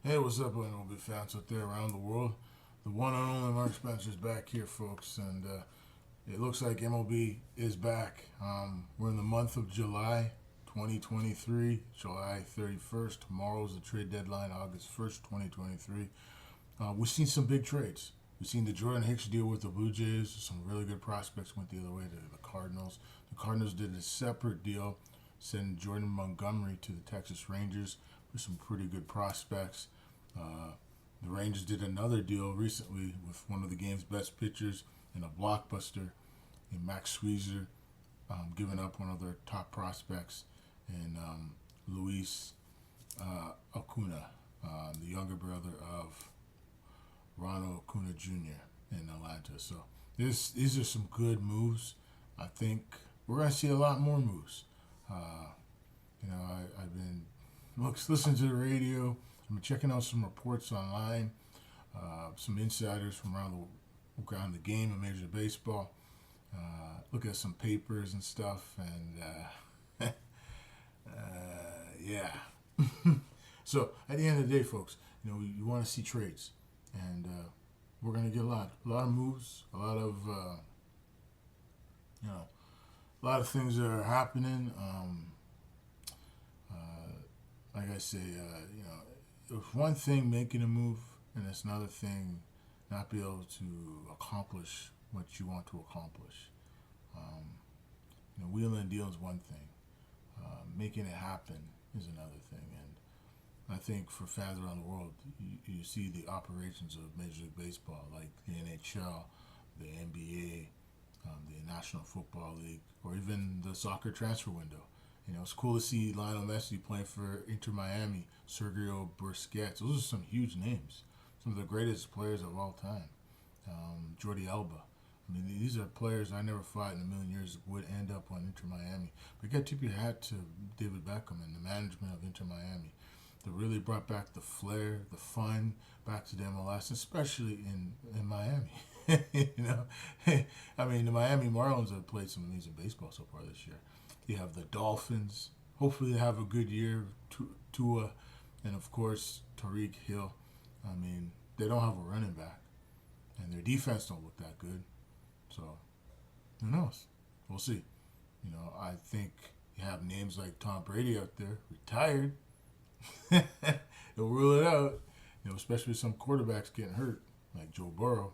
Hey, what's up, MLB fans out there around the world? The one and only Mark Spencer's back here, folks, and it looks like MLB is back. We're in the month of July 2023, July 31st. Tomorrow's the trade deadline, August 1st, 2023. We've seen some big trades. We've seen the Jordan Hicks deal with the Blue Jays. Some really good prospects went the other way to the Cardinals. The Cardinals did a separate deal, sending Jordan Montgomery to the Texas Rangers with some pretty good prospects. The Rangers did another deal recently with one of the game's best pitchers and a blockbuster in Max Scherzer, giving up one of their top prospects in Luis Acuna, the younger brother of Ronald Acuna Jr. in Atlanta. So these are some good moves. I think we're going to see a lot more moves. I've been listening to the radio. I've been checking out some reports online, some insiders from around the game of Major League Baseball. Look at some papers and stuff, and yeah. So at the end of the day, folks, you want to see trades, and we're gonna get a lot of moves, a lot of things that are happening. Like I say, it's one thing making a move, and it's another thing not be able to accomplish what you want to accomplish. Wheeling and dealing is one thing. Making it happen is another thing. And I think for fans around the world, you see the operations of Major League Baseball, like the NHL, the NBA, the National Football League, or even the soccer transfer window. It's cool to see Lionel Messi playing for Inter Miami, Sergio Busquets. Those are some huge names, some of the greatest players of all time. Jordi Alba. These are players I never thought in a million years would end up on Inter Miami. But you got to tip your hat to David Beckham and the management of Inter Miami. That really brought back the flair, the fun back to the MLS, especially in Miami. The Miami Marlins have played some amazing baseball so far this year. You have the Dolphins. Hopefully they have a good year. Tua, and of course Tariq Hill. They don't have a running back, and their defense don't look that good. So who knows? We'll see. I think you have names like Tom Brady out there, retired. They'll rule it out. Especially some quarterbacks getting hurt, like Joe Burrow.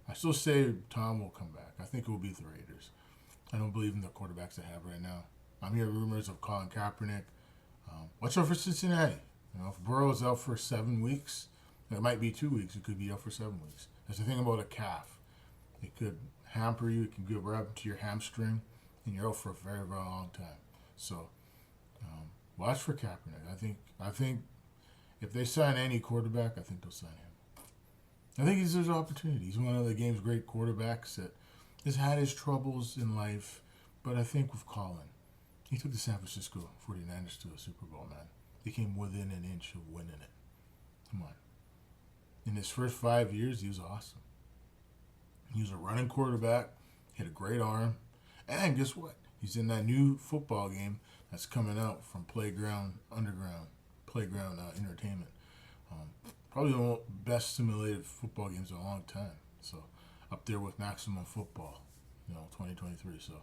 I still say Tom will come back. I think it will be the Raiders. I don't believe in the quarterbacks they have right now. I'm hearing rumors of Colin Kaepernick. Watch out for Cincinnati. If Burrow is out for 7 weeks, it might be 2 weeks. It could be out for 7 weeks. That's the thing about a calf. It could hamper you. It can get right up to your hamstring, and you're out for a very, very long time. So watch for Kaepernick. I think if they sign any quarterback, I think they'll sign him. I think there's an opportunity. He's one of the game's great quarterbacks that has had his troubles in life, but I think with Colin, he took the San Francisco 49ers to a Super Bowl, man. They came within an inch of winning it. Come on. In his first 5 years, he was awesome. He was a running quarterback, had a great arm, and guess what? He's in that new football game that's coming out from Playground Entertainment. Probably the best simulated football games in a long time. So up there with Maximum Football, 2023. So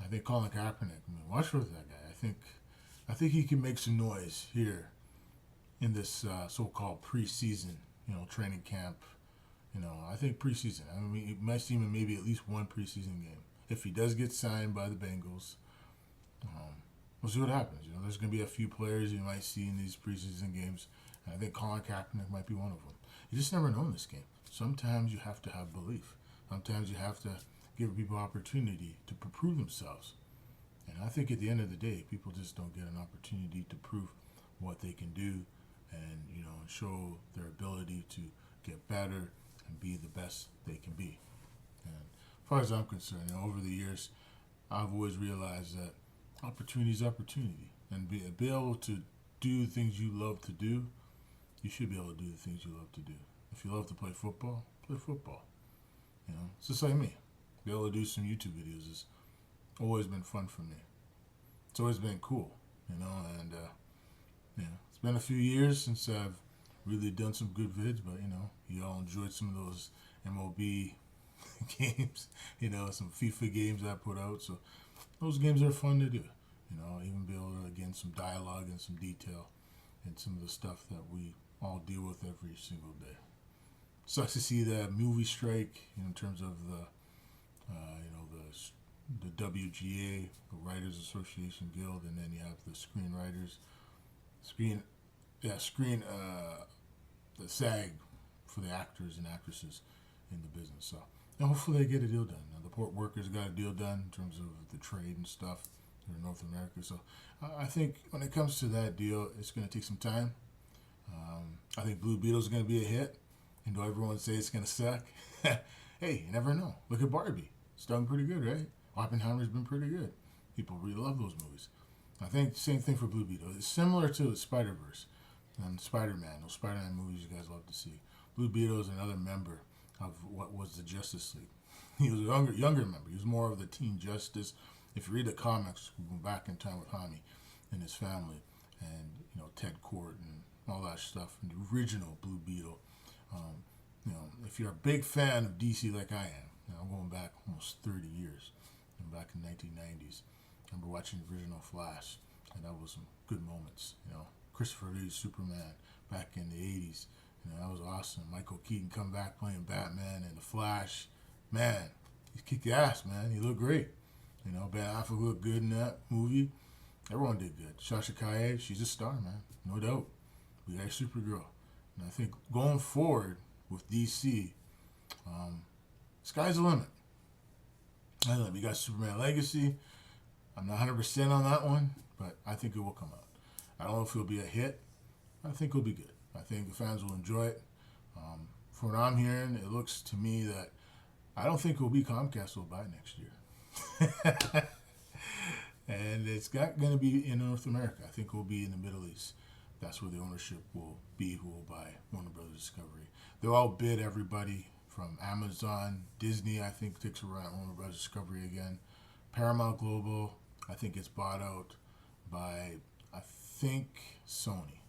I think Colin Kaepernick. Watch for that guy. I think he can make some noise here in this so-called preseason, training camp. I think preseason. You might see him in maybe at least one preseason game. If he does get signed by the Bengals, we'll see what happens. There's going to be a few players you might see in these preseason games. And I think Colin Kaepernick might be one of them. You just never know in this game. Sometimes you have to have belief. Sometimes you have to give people opportunity to prove themselves. And I think at the end of the day, people just don't get an opportunity to prove what they can do and, show their ability to get better and be the best they can be. And as far as I'm concerned, over the years, I've always realized that opportunity is opportunity. And be able to do things you love to do, you should be able to do the things you love to do. If you love to play football, play football. It's just like me. Be able to do some YouTube videos has always been fun for me. It's always been cool, and it's been a few years since I've really done some good vids, but you all enjoyed some of those MLB games, some FIFA games I put out. So those games are fun to do. Even be able to get some dialogue and some detail and some of the stuff that we all deal with every single day. Sucks to see the movie strike in terms of the WGA, the Writers Association Guild, and then you have the screenwriters, the SAG for the actors and actresses in the business. So hopefully they get a deal done. Now, the port workers got a deal done in terms of the trade and stuff in North America. So I think when it comes to that deal, it's going to take some time. I think Blue Beetle is going to be a hit. And though everyone says it's going to suck, hey, you never know. Look at Barbie. It's done pretty good, right? Oppenheimer's been pretty good. People really love those movies. I think same thing for Blue Beetle. It's similar to Spider-Verse and Spider-Man. Those Spider-Man movies you guys love to see. Blue Beetle is another member of what was the Justice League. He was a younger member. He was more of the Teen Justice. If you read the comics, we go back in time with Hami and his family, and Ted Kord and all that stuff, and the original Blue Beetle. If you're a big fan of DC like I am, I'm going back almost 30 years, back in the 1990s. I remember watching the original Flash, and that was some good moments. Christopher Reeve's Superman back in the 80s. That was awesome. Michael Keaton come back playing Batman and the Flash. Man, he kicked ass, man. He looked great. Ben Affleck looked good in that movie. Everyone did good. Sasha Calle, she's a star, man. No doubt. We got Supergirl. And I think going forward with DC, sky's the limit. We got Superman Legacy. I'm not 100% on that one, but I think it will come out. I don't know if it'll be a hit. I think it'll be good. I think the fans will enjoy it. From what I'm hearing, it looks to me that I don't think it will be Comcast will buy next year. And it's not going to be in North America. I think it will be in the Middle East. That's where the ownership will be, who will buy Warner Brothers Discovery. They'll outbid everybody from Amazon. Disney, I think, takes around Warner Brothers Discovery again. Paramount Global, I think, gets bought out by, Sony.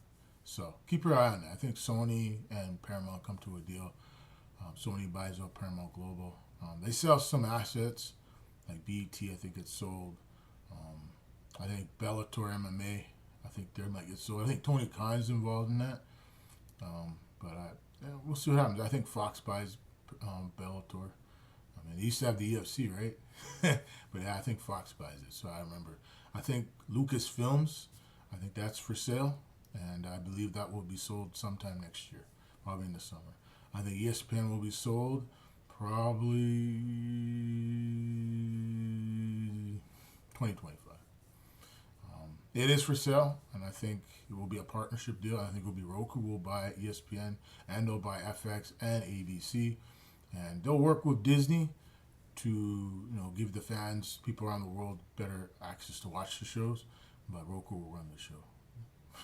So keep your eye on that. I think Sony and Paramount come to a deal. Sony buys out Paramount Global. They sell some assets, like BET, I think it's sold. I think Bellator MMA, I think they might get sold. I think Tony Khan's involved in that. We'll see what happens. I think Fox buys Bellator. They used to have the UFC, right? But yeah, I think Fox buys it. So I remember. I think Lucasfilms, I think that's for sale. And I believe that will be sold sometime next year, probably in the summer. I think ESPN will be sold probably 2025. It is for sale, and I think it will be a partnership deal. I think it will be Roku will buy ESPN, and they'll buy FX and ABC, and they'll work with Disney to give the fans, people around the world, better access to watch the shows. But Roku will run the show.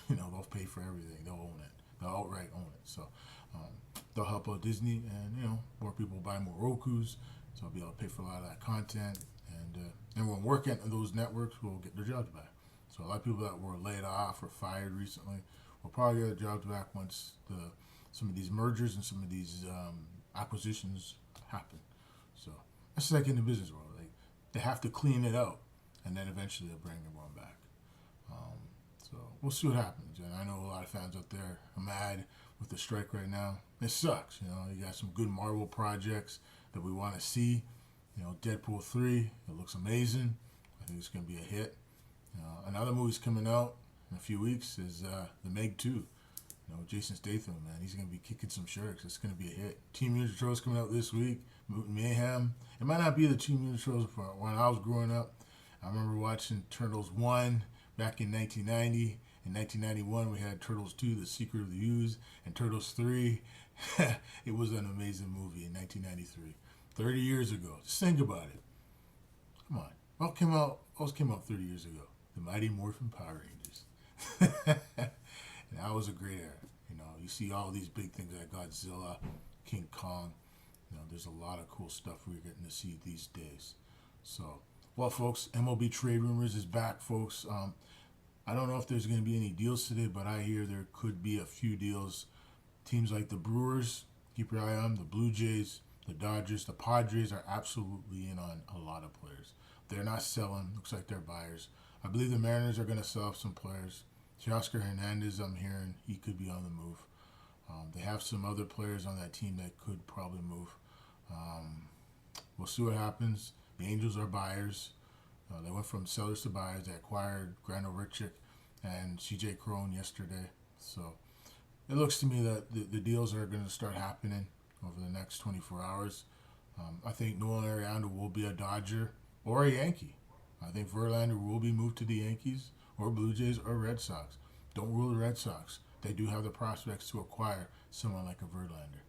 They'll pay for everything. They'll own it. They'll outright own it. So they'll help out Disney, and more people buy more Rokus, so they'll be able to pay for a lot of that content, and everyone working at those networks will get their jobs back. So a lot of people that were laid off or fired recently will probably get their jobs back once some of these mergers and some of these acquisitions happen. So that's like in the business world. They have to clean it out, and then eventually they'll bring everyone back. So we'll see what happens. And I know a lot of fans out there are mad with the strike right now. It sucks. You got some good Marvel projects that we want to see. Deadpool 3, it looks amazing. I think it's going to be a hit. Another movie's coming out in a few weeks is The Meg 2. Jason Statham, man, he's going to be kicking some sharks. It's going to be a hit. Team Mutant Turtles coming out this week. Mutant Mayhem. It might not be the Team Mutant Turtles for when I was growing up. I remember watching Turtles 1 back in 1990. In 1991, we had Turtles 2, The Secret of the Ooze, and Turtles 3. It was an amazing movie in 1993. 30 years ago. Just think about it. Come on. What else came out 30 years ago? The Mighty Morphin Power Rangers. And that was a great era. You see all these big things like Godzilla, King Kong. There's a lot of cool stuff we're getting to see these days. So, well, folks, MLB Trade Rumors is back, folks. I don't know if there's going to be any deals today, but I hear there could be a few deals Teams like the Brewers, keep your eye on them. The Blue Jays, the Dodgers, the Padres are absolutely in on a lot of players. They're not selling. Looks like they're buyers. I believe the Mariners are going to sell off some players. Teoscar Hernandez, I'm hearing he could be on the move. They have some other players on that team that could probably move. We'll see what happens. The Angels are buyers. They went from sellers to buyers. They acquired Grano Richick and C.J. Cron yesterday. So it looks to me that the deals are going to start happening over the next 24 hours. I think Nolan Arenado will be a Dodger or a Yankee. I think Verlander will be moved to the Yankees or Blue Jays or Red Sox. Don't rule the Red Sox. They do have the prospects to acquire someone like a Verlander.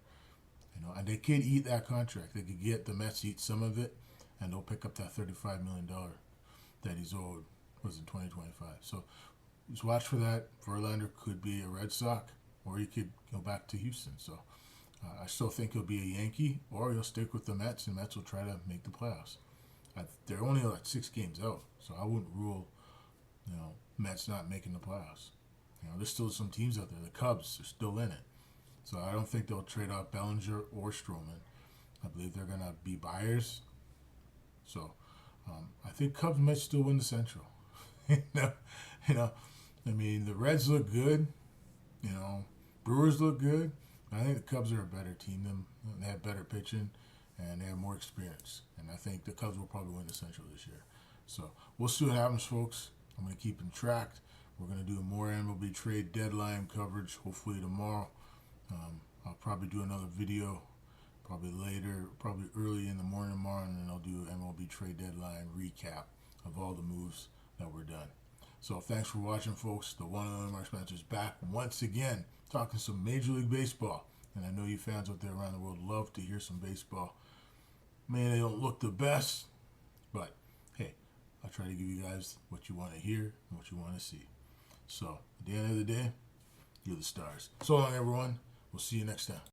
And they could eat that contract. They could get the Mets eat some of it, and they'll pick up that $35 million that he's owed. Was in 2025. So just watch for that. Verlander could be a Red Sox, or he could go back to Houston. So I still think he'll be a Yankee, or he'll stick with the Mets, and Mets will try to make the playoffs. They're only like 6 games out, so I wouldn't rule, Mets not making the playoffs. There's still some teams out there. The Cubs are still in it. So I don't think they'll trade out Bellinger or Stroman. I believe they're going to be buyers. So I think Cubs might still win the Central. I mean, the Reds look good. Brewers look good. I think the Cubs are a better team. They have better pitching, and they have more experience. And I think the Cubs will probably win the Central this year. So we'll see what happens, folks. I'm going to keep them tracked. We're going to do more MLB trade deadline coverage, hopefully tomorrow. I'll probably do another video, probably later, probably early in the morning tomorrow, and then I'll do MLB trade deadline recap of all the moves that were done. So thanks for watching, folks. The one and only Mark Spencer is back once again, talking some Major League Baseball. And I know you fans out there around the world love to hear some baseball. Maybe they don't look the best, but hey, I try to give you guys what you want to hear and what you want to see. So at the end of the day, you're the stars. So long, everyone. We'll see you next time.